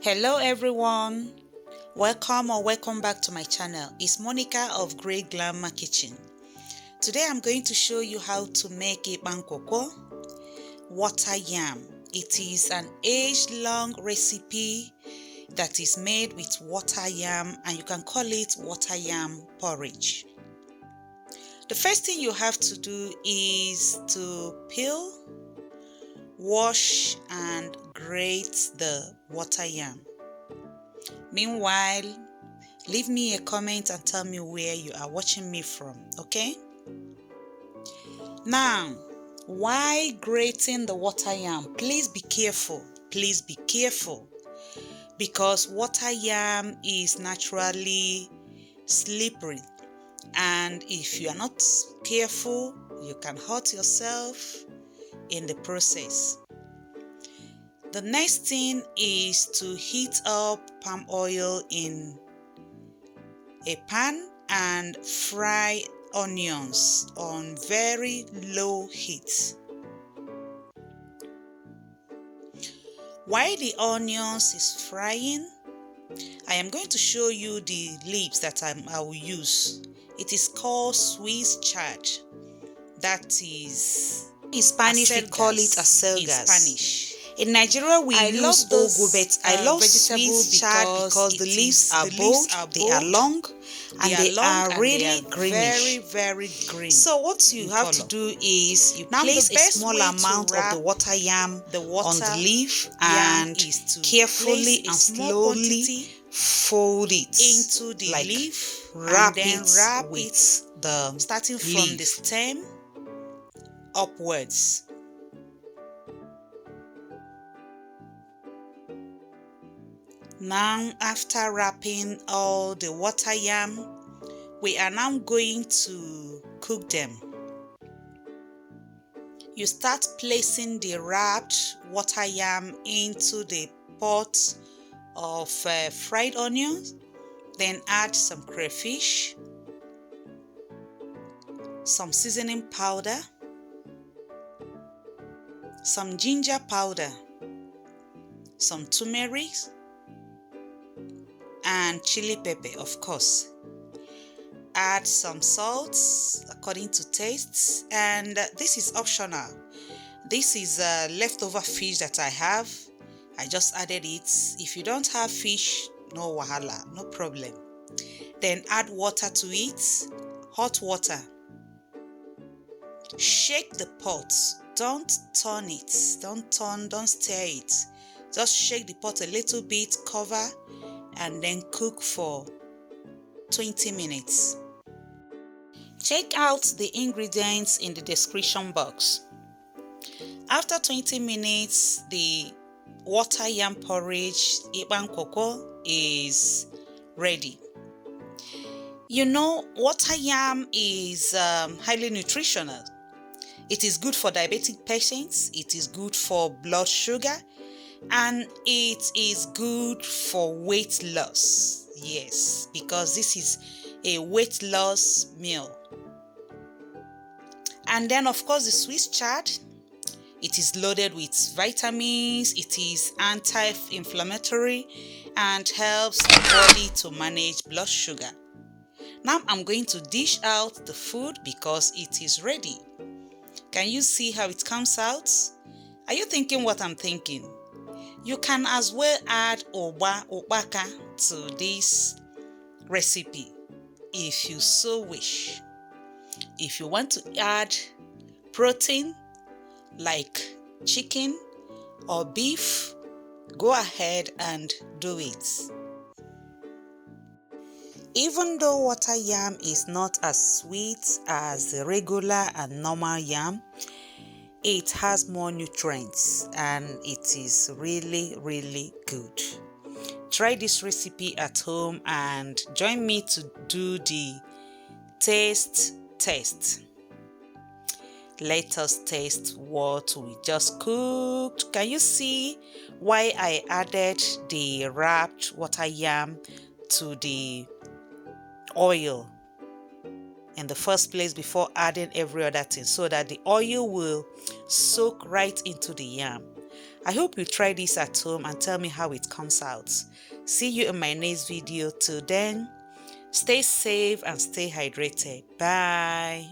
Hello everyone, welcome back to my channel. It's Monica of Greyglamma Kitchen. Today I'm going to show you how to make Ekpan Nkwukwo water yam. It is an age-long recipe that is made with water yam, and you can call it water yam porridge. The first thing you have to do is to peel, wash and grate the water yam. Meanwhile, leave me a comment and tell me where you are watching me from, okay? Now, while grating the water yam, please be careful, because water yam is naturally slippery, and if you are not careful, you can hurt yourself in the process. The next thing is to heat up palm oil in a pan and fry onions on very low heat. While the onions is frying, I am going to show you the leaves that I will use. It is called Swiss chard. That is, in Spanish we call it ACELGAS. In Spanish. In Nigeria we use ugu, but I love Swiss chard because the leaves are bold, they are long, and they are really greenish. Very green. So what you have to do is you place a small amount of the water yam on the leaf and carefully and slowly fold it into the leaf, wrap it with the starting from the stem upwards. Now, after wrapping all the water yam, we are now going to cook them. You start placing the wrapped water yam into the pot of fried onions, then add some crayfish, some seasoning powder, some ginger powder, some turmeric, and chili pepper, of course. Add some salt according to taste, and this is optional. This is leftover fish that I have. I just added it. If you don't have fish, no wahala, no problem. Then add water to it, hot water. Shake the pot. Don't turn it. Don't stir it. Just shake the pot a little bit, cover, and then cook for 20 minutes. Check out the ingredients in the description box. After 20 minutes, the water yam porridge Ekpan Nkwukwo is ready. You know, water yam is highly nutritional. It is good for diabetic patients, it is good for blood sugar, and it is good for weight loss. Yes, because this is a weight loss meal. And then of course the Swiss chard, it is loaded with vitamins, it is anti-inflammatory and helps the body to manage blood sugar. Now I'm going to dish out the food because it is ready. Can you see how it comes out? Are you thinking what I'm thinking? You can as well add obaka to this recipe if you so wish. If you want to add protein like chicken or beef, go ahead and do it. Even though water yam is not as sweet as the regular and normal yam, it has more nutrients and it is really good. Try this recipe at home and join me to do the taste test. Let us taste what we just cooked. Can you see why I added the wrapped water yam to the oil in the first place before adding every other thing, so that the oil will soak right into the yam? I hope you try this at home and tell me how it comes out. See you in my next video. Till then, stay safe and stay hydrated. Bye.